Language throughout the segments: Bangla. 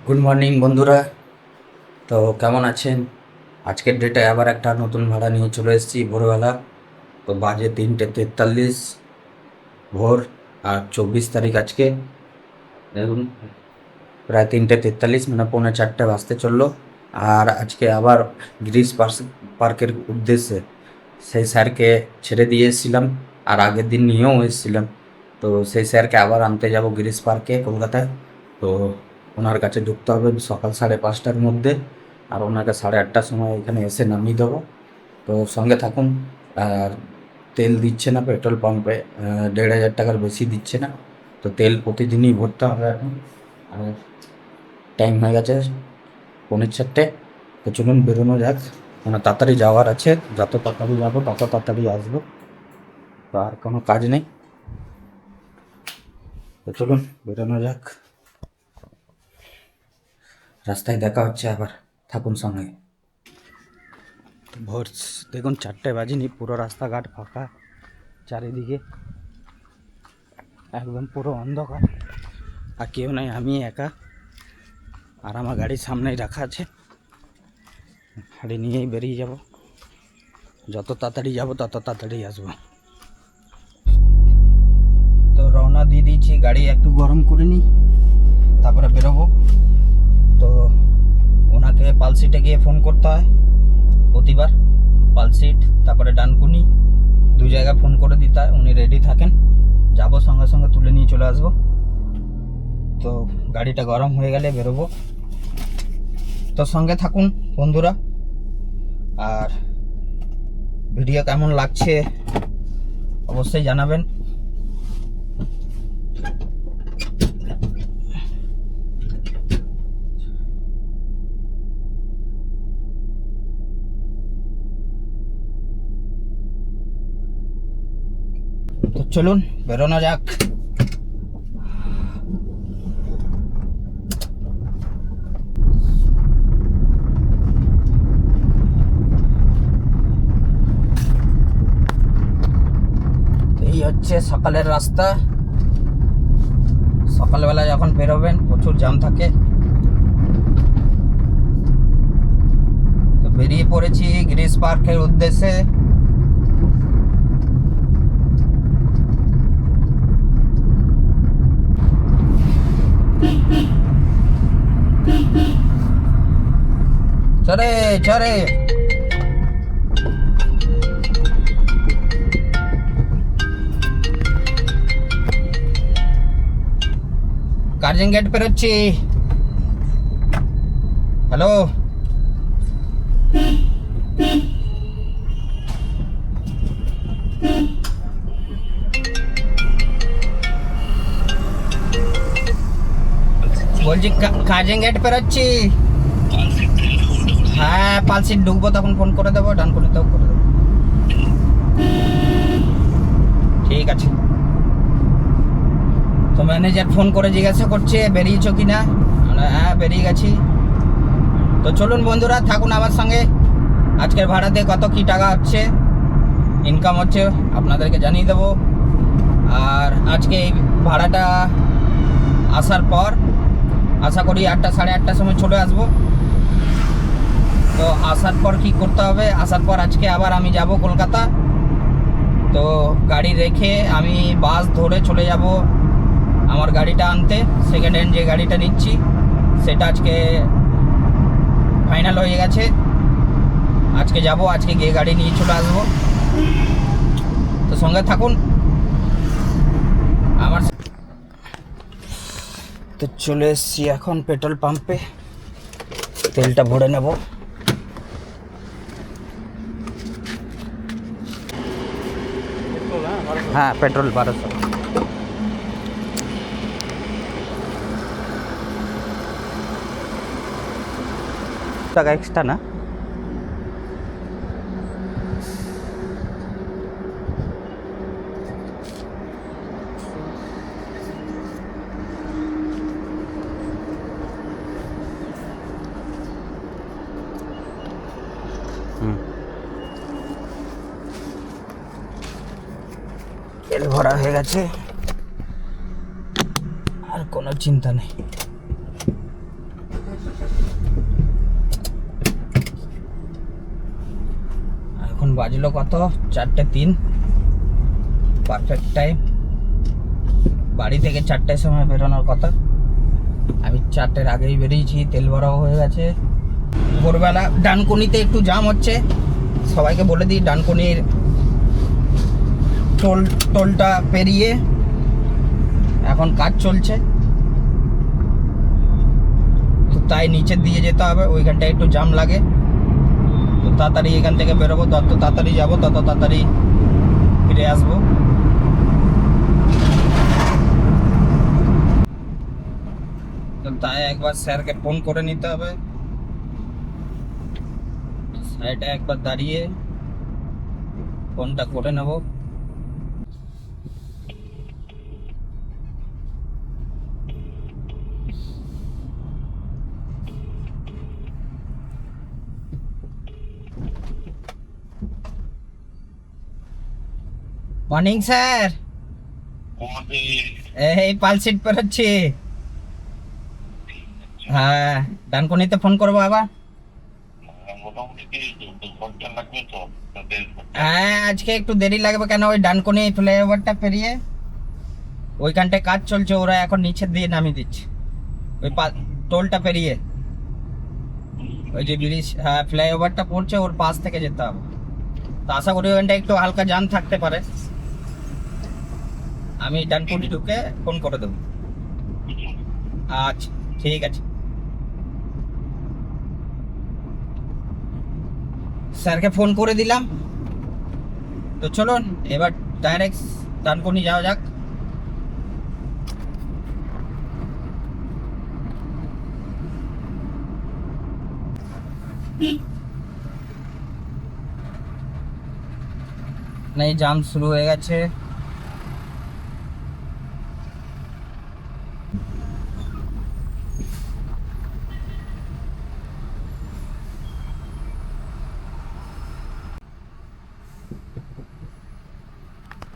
গুড মর্নিং বন্ধুরা। তো কেমন আছেন? আজকের ডেটে আবার একটা নতুন ভাড়া নিয়ে চলে এসেছি ভোরবেলা। তো বাজে 3:43 ভোর, আর 24 তারিখ আজকে। দেখুন, প্রায় 3:43 মানে পৌনে 4টে বাজতে চললো। আর আজকে আবার গিরিশ পার্কের উদ্দেশ্যে সেই স্যারকে ছেড়ে দিয়ে এসেছিলাম, আর আগের দিন নিয়েও এসেছিলাম। তো সেই স্যারকে আবার আনতে যাব গিরিশ পার্কে কলকাতায়। তো ওনার কাছে ঢুকতে হবে সকাল 5:30টার মধ্যে, আর ওনাকে 8:30টার সময় এখানে এসে নামিয়ে দেবো। তো সঙ্গে থাকুন। আর তেল দিচ্ছে না পেট্রোল পাম্পে, 1,500 টাকার বেশি দিচ্ছে না। তো তেল প্রতিদিনই ভরতে হবে এখন। আর টাইম হয়ে গেছে পৌনে 4টে। তো চলুন বেরোনো যাক, মানে তাড়াতাড়ি যাওয়ার আছে। যত তাড়াতাড়ি যাবো তত তাড়াতাড়ি আসবো। তো আর কোনো কাজ নেই। তো চলুন বেরোনো যাক, রাস্তায় দেখা হচ্ছে আবার, থাকুন সঙ্গে। ভোর দেখুন 4টে বাজেনি, পুরো রাস্তাঘাট ফাঁকা, চারিদিকে একদম পুরো অন্ধকার, আর কেউ নাই, আমি একা। আর আমার গাড়ির সামনেই রাখা আছে, গাড়ি নিয়েই বেরিয়ে যাব। যত তাড়াতাড়ি যাব তত তাড়াতাড়ি আসবো। তো রওনা দিয়ে দিয়েছি, গাড়ি একটু গরম করে নিই, তারপরে বেরোবো। তো ওনাকে পালসিটে গিয়ে ফোন করতে হয় প্রতিবার, পালসিট তারপরে ডানকুনি, দু জায়গায় ফোন করে দিতে হয়। উনি রেডি থাকেন, যাবো সঙ্গে সঙ্গে তুলে নিয়ে চলে আসবো। তো গাড়িটা গরম হয়ে গেলে বেরোবো। তো সঙ্গে থাকুন বন্ধুরা। আর ভিডিও কেমন লাগছে অবশ্যই জানাবেন। তো চলুন বেরোনো যাক। এই হচ্ছে সকালের রাস্তা। সকালবেলা যখন বেরোবেন প্রচুর জ্যাম থাকে। তো বেরিয়ে পড়েছি গিরিশ পার্কের উদ্দেশ্যে। চরে চরে কার্জন গেট পেরোচ্ছি। হ্যালো, বলছি কার্জন গেট পেরোচ্ছি। হ্যাঁ, পালসিট ঢুকবো তখন ফোন করে দেবো, ডানকুনিতেও করে দেবো। ঠিক আছে। তো ম্যানেজার ফোন করে জিজ্ঞাসা করছে বেরিয়েছো কি না। হ্যাঁ, বেরিয়ে গেছি। তো চলুন বন্ধুরা, থাকুন আমার সঙ্গে। আজকের ভাড়াতে কত কি টাকা হচ্ছে, ইনকাম হচ্ছে আপনাদেরকে জানিয়ে দেবো। আর আজকে এই ভাড়াটা আসার পর আশা করি 8টা 8:30টার সময় চলে আসবো। তো আসার পর কি করতে হবে, আসার পর আজকে আবার আমি যাব কলকাতা। তো গাড়ি রেখে আমি বাস ধরে চলে যাব আমার গাড়িটা আনতে। সেকেন্ড হ্যান্ড যে গাড়িটা নিচ্ছি সেটা আজকে ফাইনাল হয়ে গেছে। আজকে যাব, আজকে গিয়ে গাড়ি নিয়ে চলে আসবো। তো সঙ্গে থাকুন আমার। তো চলে এসেছি এখন পেট্রোল পাম্পে, তেলটা ভরে নেব। হ্যাঁ, পেট্রোল 1200 টাকা এক্সট্রা না। তেল ভরা হয়ে গেছে, আর আর কোনো চিন্তা নেই। এখন বাজলো কত, 4:03, পারফেক্ট টাইম। বাড়ি থেকে 4টার সময় বেরোনোর কথা, আমি 4টের আগেই বেরিয়েছি। তেল ভরাও হয়ে গেছে। ভোরবেলা ডানকুনিতে একটু জাম হচ্ছে, সবাইকে বলে দিই ডানকুনির টোলটা পেরিয়ে এখন কাজ চলছে, তো তাই নিচের দিয়ে যেতে হবে, ওইখানটায় একটু জাম লাগে। তো তাড়াতাড়ি এখান থেকে বেরোবো, যত তাড়াতাড়ি যাবো তত তাড়াতাড়ি ফিরে আসবো। তো তাই একবার স্যারকে ফোন করে নিতে হবে। সাইডে একবার দাঁড়িয়ে ফোনটা করে নেব। Morning sir. এই পালসিট পেরোচ্ছি। হ্যাঁ, ডানকুনিতে ফোন করবো আবার। হ্যাঁ, আজকে একটু দেরি লাগবে, কেন ওই ডানকুনি ফ্লাইওভারটা পেরিয়ে ওইখানটায় কাজ চলছে, ওরা এখন নিচের দিয়ে নামিয়ে দিচ্ছে ওই টোলটা পেরিয়ে। ওই যে ব্রিজ, হ্যাঁ ফ্লাইওভারটা পড়ছে, ওর পাশ থেকে যেতে হবে। তো আশা করি ওইখানটা একটু হালকা জ্যাম থাকতে পারে। আমি ডানকুনি ঢুকে ফোন করে দেবো। আচ্ছা ঠিক আছে। স্যারকে ফোন করে দিলাম, তো চলুন এবার ডাইরেক্ট ডানকুনি যাওয়া যাক। नहीं, जाम शुरू হয়ে গেছে।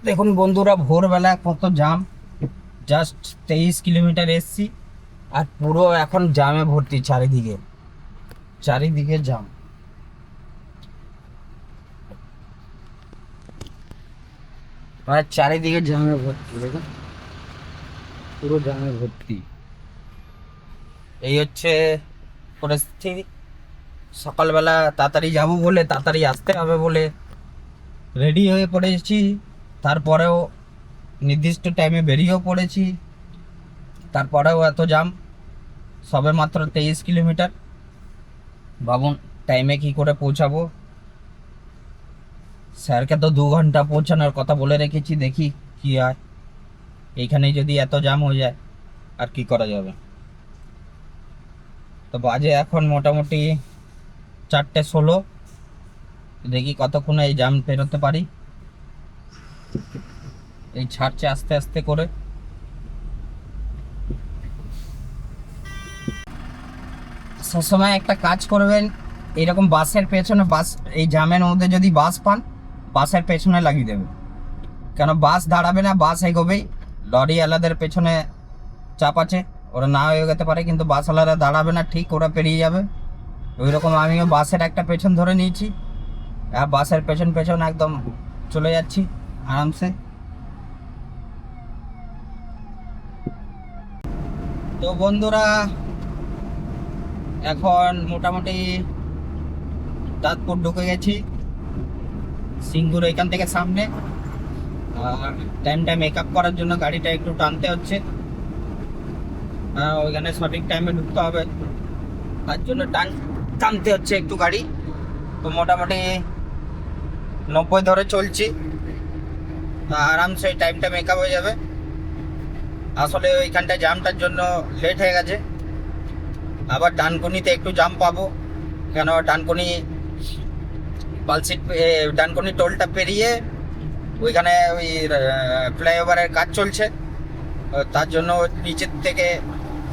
দেখুন বন্ধুরা, ভোরবেলা কত জাম। জাস্ট 23 কিলোমিটার এসছি আর পুরো এখন জামে ভর্তি, চারিদিকে চারিদিকে জাম। মানে চারিদিকে জামে ভর্তি, দেখুন পুরো জামে ভর্তি। এই হচ্ছে পরিস্থিতি। সকালবেলা তাড়াতাড়ি যাব বলে, তাড়াতাড়ি আসতে হবে বলে রেডি হয়ে পড়েছি, তারপরেও নির্দিষ্ট টাইমে বেরিয়েও পড়েছি, তারপরেও এত জাম। সবে মাত্র 23 কিলোমিটার, ভাবুন টাইমে কি করে পৌঁছাবো। স্যারকে তো 2 ঘন্টা পৌঁছানোর কথা বলে রেখেছি, দেখি কি হয়। এইখানেই যদি এত জাম হয়ে যায় আর কি করা যাবে। তো বাজে এখন মোটামুটি 4:16, দেখি কতক্ষণে এই জাম পেরোতে পারি। এই ছাড়ছে আস্তে আস্তে করে। সবসময় একটা কাজ করবেন, এরকম বাসের পেছনে, বাস এই জামের মধ্যে যদি বাস পান, বাসের পেছনে লাগিয়ে দেবে, কেন বাস দাঁড়াবে না, বাস এগোবেই। লরিওয়ালাদের পেছনে চাপ আছে, ওরা না হয়ে যেতে পারে, কিন্তু বাসওয়ালারা দাঁড়াবে না, ঠিক ওরা পেরিয়ে যাবে। ওই রকম আমিও বাসের একটা পেছন ধরে নিয়েছি, আর বাসের পেছন পেছন একদম চলে যাচ্ছি আরামসে। তো বন্ধুরা, এখন মোটামুটি দাঁতপুর ঢুকে গেছি, সিঙ্গুর এখান থেকে সামনে। আর টাইমটা মেকআপ করার জন্য গাড়িটা একটু টানতে হচ্ছে, ওইখানে সঠিক টাইমে ঢুকতে হবে, তার জন্য টানতে হচ্ছে একটু গাড়ি। তো মোটামুটি 90 ধরে চলছি, আরামসে টাইমটা মেকআপ হয়ে যাবে। আসলে ওইখানটা জামটার জন্য লেট হয়ে গেছে। আবার ডানকুনিতে একটু জাম পাবো, কেন ডানকুনি পালসিট, ডানকুনি টোলটা পেরিয়ে ওইখানে ওই ফ্লাইওভারের কাজ চলছে, তার জন্য নিচের থেকে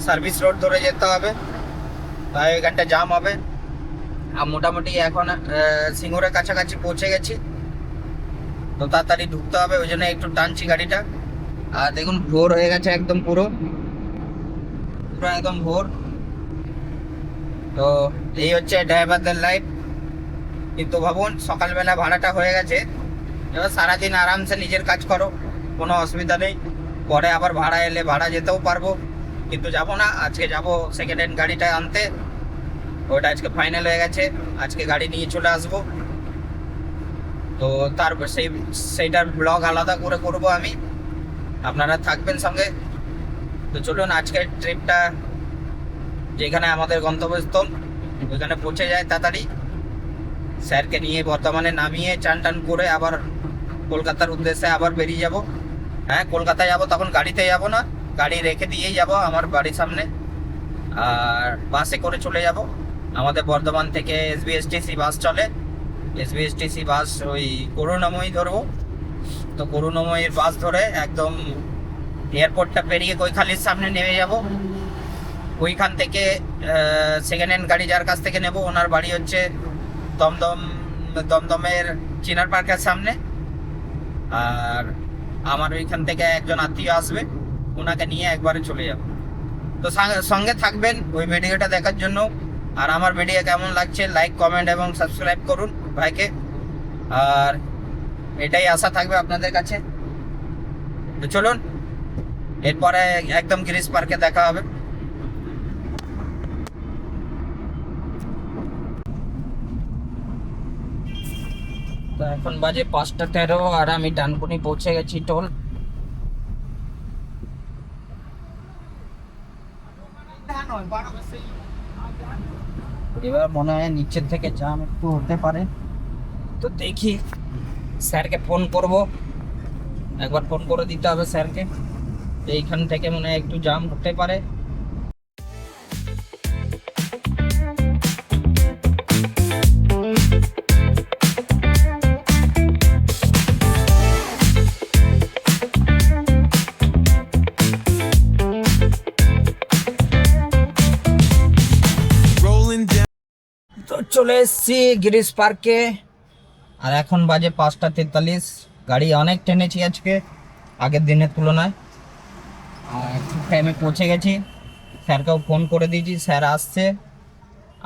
সার্ভিস রোড ধরে যেতে হবে, তাই ওইখানটা জাম হবে। আর মোটামুটি এখন সিঙ্গুরের কাছাকাছি পৌঁছে গেছি, তো তাড়াতাড়ি ঢুকতে হবে, ওই জন্য একটু টানছি গাড়িটা। আর দেখুন ভোর হয়ে গেছে একদম পুরো, পুরো একদম ভোর। তো এই হচ্ছে ড্রাইভারদের লাইফ। কিন্তু ভাবুন সকালবেলা ভাড়াটা হয়ে গেছে, এবার সারাদিন আরামসে নিজের কাজ করো, কোনো অসুবিধা নেই। পরে আবার ভাড়া এলে ভাড়া যেতেও পারবো, কিন্তু যাবো না। আজকে যাবো সেকেন্ড হ্যান্ড গাড়িটা আনতে, ওটা আজকে ফাইনাল হয়ে গেছে। আজকে গাড়ি নিয়ে চলে আসবো। তো তারপর সেইটার ব্লগ আলাদা করে করব আমি, আপনারা থাকবেন সঙ্গে। তো চলুন আজকের ট্রিপটা, যেখানে আমাদের গন্তব্যস্থল ওইখানে পৌঁছে যায় তাড়াতাড়ি। স্যারকে নিয়ে বর্ধমানে নামিয়ে চান টান করে আবার কলকাতার উদ্দেশ্যে আবার বেরিয়ে যাব। হ্যাঁ, কলকাতায় যাব, তখন গাড়িতে যাব না, গাড়ি রেখে দিয়েই যাব আমার বাড়ির সামনে। আর বাসে করে চলে যাব। আমাদের বর্ধমান থেকে এসবিএসটিসি বাস চলে, এসবিএসটিসি বাস ওই করুণাময়ী ধরবো। তো করুণাময়ীর বাস ধরে একদম এয়ারপোর্টটা পেরিয়ে কৈখালির সামনে নেমে যাব। ওইখান থেকে সেকেন্ড হ্যান্ড গাড়ি যার কাছ থেকে নেব, ওনার বাড়ি হচ্ছে দমদমের চিনার পার্কের সামনে। আর আমার ওইখান থেকে একজন আত্মীয় আসবে, ওনাকে নিয়ে একবারে চলে যাব। তো সঙ্গে থাকবেন ওই ভিডিওটা দেখার জন্য। আর আমার ভিডিও কেমন লাগছে লাইক কমেন্ট এবং সাবস্ক্রাইব করুন ভাইকে। আর এটাই আশা থাকবে আপনাদের কাছে। তো চলুন, এরপরে একদম গিরিশ পার্কে দেখা হবে। তো এখন বাজে 5:13 আর আমি ডানকুনি পৌঁছে গেছি টোল। এবার মনে হয় নিচের থেকে জ্যাম একটু হতে পারে, তো দেখি। স্যারকে ফোন করব, একবার ফোন করে দিতে হবে স্যারকে। এইখান থেকে মনে হয় একটু জ্যাম হতে পারে। তো চলে এসেছি গিরিশ পার্কে, আর এখন বাজে 5:43। গাড়ি অনেক টেনেছি আজকে আগের দিনের তুলনায়। আর ঠিক টাইমে পৌঁছে গেছি, স্যারকেও ফোন করে দিয়েছি, স্যার আসছে।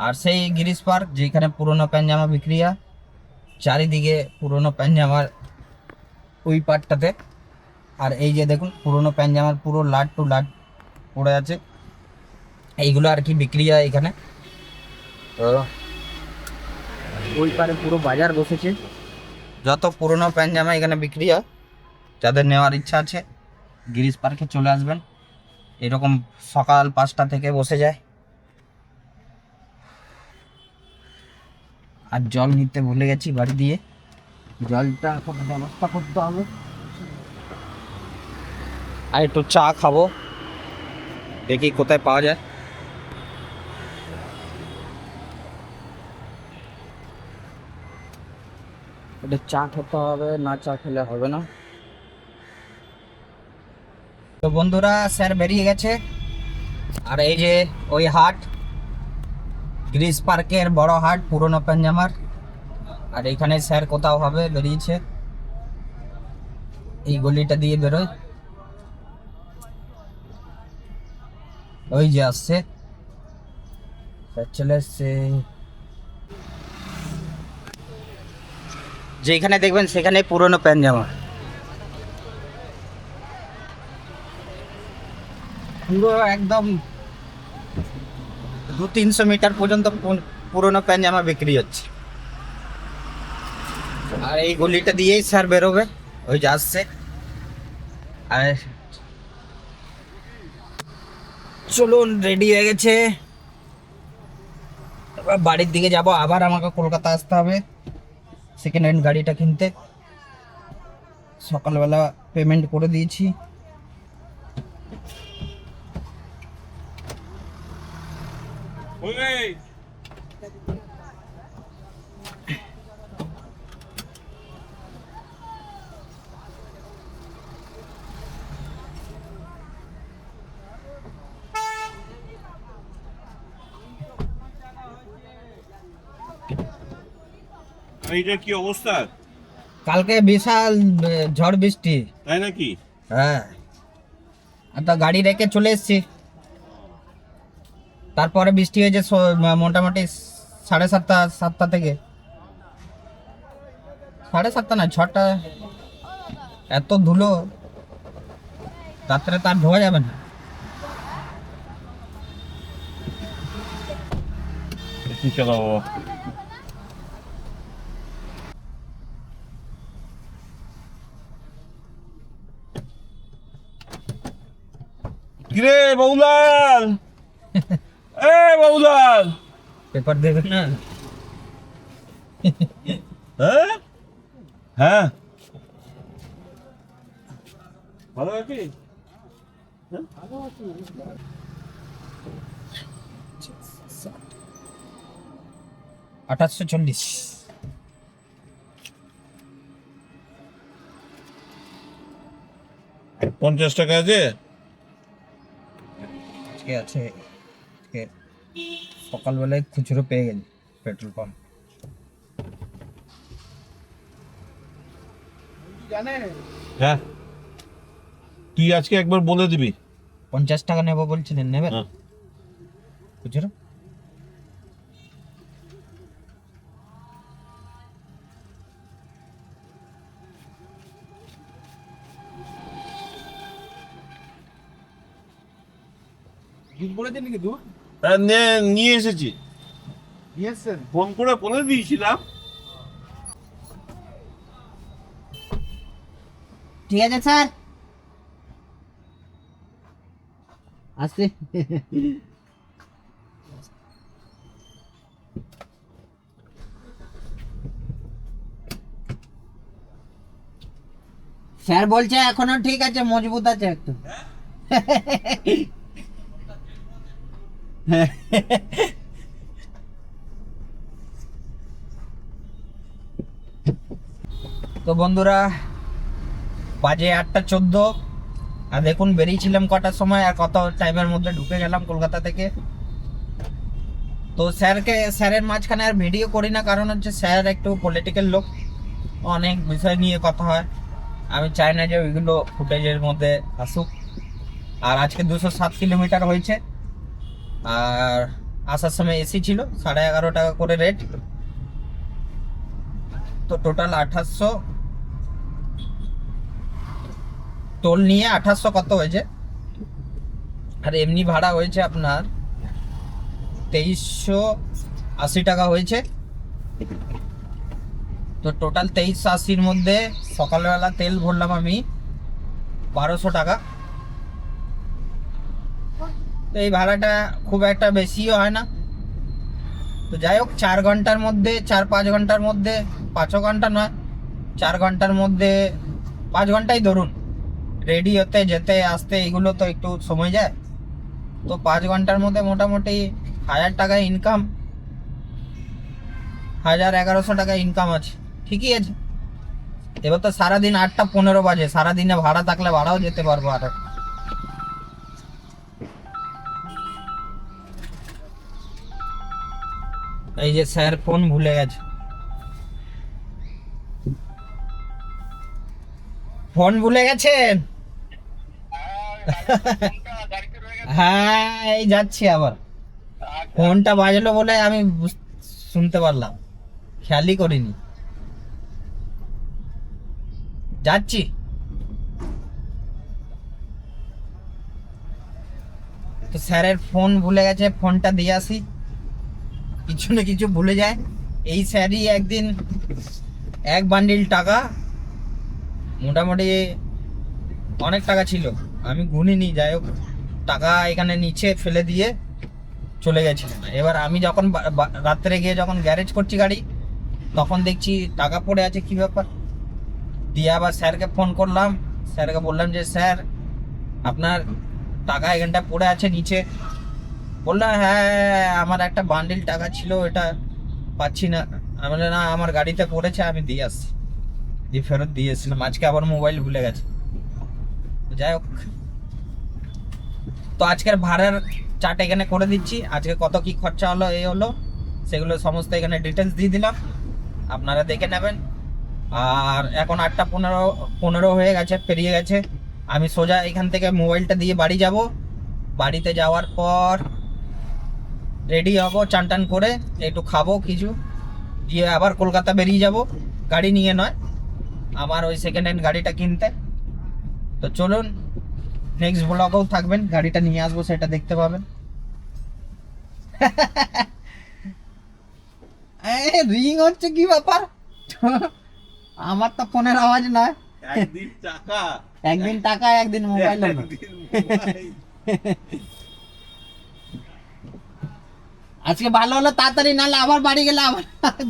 আর সেই গিরিশ পার্ক যেখানে পুরোনো প্যান্ট-জামা বিক্রি হয়, চারিদিকে পুরোনো প্যান্ট-জামার ওই পার্টটাতে। আর এই যে দেখুন পুরোনো প্যান্ট-জামার পুরো লাট টু লাট পড়ে আছে, এইগুলো আর কি বিক্রি হয় এখানে। তো ওই পারে পুরো বাজার বসেছে, যত পুরোনো প্যান্ট-জামা এখানে বিক্রি হয়। যাদের নেওয়ার ইচ্ছা আছে গিরিশ পার্কে চলে আসবেন, এরকম সকাল 5টা থেকে বসে যায়। আর জল নিতে ভুলে গেছি বাড়ি দিয়ে, জলটা এখন ব্যবস্থা করতে হবে। আর একটু চা খাবো, দেখি কোথায় পাওয়া যায়। এটা চা খেতে হবে, না চা খেলে হবে না। তো বন্ধুরা, স্যার বেরিয়ে গেছে। আর এই যে ওই হাট, গিরিশ পার্কের বড় হাট পুরোনো প্যান্ট-জামার। আর এইখানে স্যার কোথাও হবে বেরিয়েছে, এই গলিটা দিয়ে বেরোয়, ওই যে আসছে স্যার, চলে এসছে। যেখানে দেখবেন সেখানে পুরোনো প্যান্ট-জামা, পুরো একদম 200-300 মিটার পর্যন্ত পুরোনো প্যান্ট-জামা বিক্রি হচ্ছে। আর এই গলিটা দিয়েই স্যার বেরোবে, ওই যে আসছে। আর চলুন, রেডি হয়ে গেছে, এবার বাড়ির দিকে যাব। আবার আমাকে কলকাতা আসতে হবে সেকেন্ড হ্যান্ড গাড়িটা কিনতে। সকালবেলা পেমেন্ট করে দিয়েছি। এইটা কি অবস্থা? কালকে বিশাল ঝড় বৃষ্টি, তাই নাকি? হ্যাঁ। আর তো গাড়ি রেখে চলে এসেছি। তারপরে বৃষ্টি হয়েছে মোটামুটি 7:30 থেকে 7:30 না 6টা। এত ধুলো রাত্রে তার ধোয়া যাবে না। এসি চালাবো। কিরে বাবুলাল, এ বাবুলাল, পেপার দেবে না? হ্যাঁ হ্যাঁ, ভালো আছিস? 2840। ৳50 আছে? আজকে আছে। আজকে সকালবেলায় খুচরো পেয়ে গেলি পেট্রোল পাম্প। হ্যাঁ, তুই আজকে একবার বলে দিবি। 50 টাকা নেবো বলছিলেন, নেবেন হ্যাঁ। খুচরো? হ্যাঁ, নিয়ে এসেছি। ফোন করে বলে দিয়েছিলাম। ঠিক আছে স্যার, আসছি। স্যার বলছে এখনো ঠিক আছে, মজবুত আছে একটু। তো বন্ধুরা, বাজে 8:14। আর দেখুন বেরিয়েছিলাম কটার সময় আর কত টাইমের মধ্যে ঢুকে গেলাম কলকাতা থেকে। তো স্যারের মাঝখানে আর ভিডিও করি না, কারণ হচ্ছে স্যার একটু পলিটিক্যাল লোক, অনেক বিষয় নিয়ে কথা হয়। আমি চাই না যে ওইগুলো ফুটেজের মধ্যে আসুক। আর আজকে 207 কিলোমিটার হয়েছে। আর আসার সময় এসি ছিল, 11.5 টাকা করে রেট। তো টোটাল 2800, টোল নিয়ে 2800 কত হয়েছে। আর এমনি ভাড়া হয়েছে আপনার 2380 টাকা হয়েছে। তো টোটাল 2380-র মধ্যে সকালবেলা তেল ভরলাম আমি 1200 টাকা। তো এই ভাড়াটা খুব একটা বেশিও হয় না। তো যাই হোক, 4 ঘন্টার মধ্যে, 4-5 ঘন্টার মধ্যে, 5 ঘন্টা নয়, 4 ঘন্টার মধ্যে, 5 ঘন্টাই ধরুন, রেডি হতে যেতে আসতে এগুলো তো একটু সময় যায়। তো 5 ঘন্টার মধ্যে মোটামুটি 1000 টাকা ইনকাম, 1100 টাকা ইনকাম আছে, ঠিকই আছে। এবার তো সারাদিন 8টা 15 বাজে, সারাদিনে ভাড়া থাকলে ভাড়াও যেতে পারবো। আর এই যে স্যার ফোন ভুলে গেছে, ফোন ভুলে গেছেন? হ্যাঁ, এই যাচ্ছি আবার। ফোনটা বাজলো বলে আমি শুনতে পারলাম, খেয়ালই করিনি। যাচ্ছি। তো স্যারের ফোন ভুলে গেছে, ফোনটা দিয়ে আসি। কিছু না কিছু ভুলে যায় এই স্যারই। একদিন এক বান্ডিল টাকা, মোটামুটি অনেক টাকা ছিল, আমি গুনিনি, যাই হোক টাকা এখানে নিচে ফেলে দিয়ে চলে গেছিলেন। এবার আমি যখন রাত্রে গিয়ে যখন গ্যারেজ করছি গাড়ি, তখন দেখছি টাকা পড়ে আছে, কি ব্যাপার। দিয়ে আবার স্যারকে ফোন করলাম, স্যারকে বললাম যে স্যার আপনার টাকা এখানটা পড়ে আছে নিচে। বললাম হ্যাঁ আমার একটা বান্ডিল টাকা ছিল, এটা পাচ্ছি না। আমি বললাম না, আমার গাড়িতে পড়েছে, আমি দিয়ে আসছি। দিয়ে ফেরত দিয়ে এসেছিলাম। আজকে আবার মোবাইল ভুলে গেছে। যাই হোক, তো আজকের ভাড়ার চার্ট এখানে করে দিচ্ছি। আজকে কত কি খরচা হলো, এই হলো, সেগুলো সমস্ত এখানে ডিটেলস দিয়ে দিলাম, আপনারা দেখে নেবেন। আর এখন 8টা 15 হয়ে গেছে, পেরিয়ে গেছে। আমি সোজা এখান থেকে মোবাইলটা দিয়ে বাড়ি যাব। বাড়িতে যাওয়ার পর রেডি হব, চান টান করে একটু খাবো কিছু, দিয়ে আবার কলকাতা বেরিয়ে যাব, গাড়ি নিয়ে নয়, আমার ওই সেকেন্ড হ্যান্ড গাড়িটা কিনতে। তো চলুন, নেক্সট ব্লগেও থাকবেন, গাড়িটা নিয়ে আসবো সেটা দেখতে পাবেন। রিং হচ্ছে কি ব্যাপার? আমার তো ফোনের আওয়াজ নয়। একদিন টাকা, একদিন টাকা, একদিন মোবাইল। একদিন মোবাইল। আজকে ভালো হলো তাড়াতাড়ি, নাহলে আবার বাড়ি গেলে আবার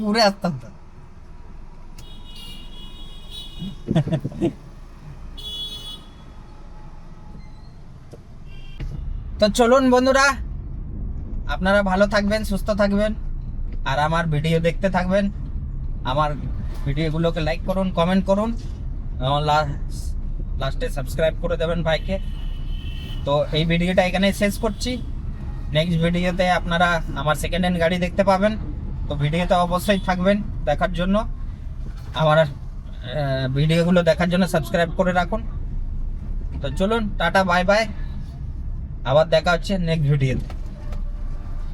ঘুরে আসতাম তো। তো চলুন বন্ধুরা, আপনারা ভালো থাকবেন, সুস্থ থাকবেন, আর আমার ভিডিও দেখতে থাকবেন। আমার ভিডিওগুলোকে লাইক করুন, কমেন্ট করুন, আমার লাস্টে সাবস্ক্রাইব করে দেবেন ভাইকে। তো এই ভিডিওটা এখানে শেষ করছি। নেক্সট ভিডিওতে আপনারা আমার সেকেন্ড হ্যান্ড গাড়ি দেখতে পাবেন। তো ভিডিওতে অবশ্যই থাকবেন দেখার জন্য, আমার ভিডিওগুলো দেখার জন্য সাবস্ক্রাইব করে রাখুন। তো চলুন, টাটা, বাই বাই, আবার দেখা হচ্ছে নেক্সট ভিডিওতে।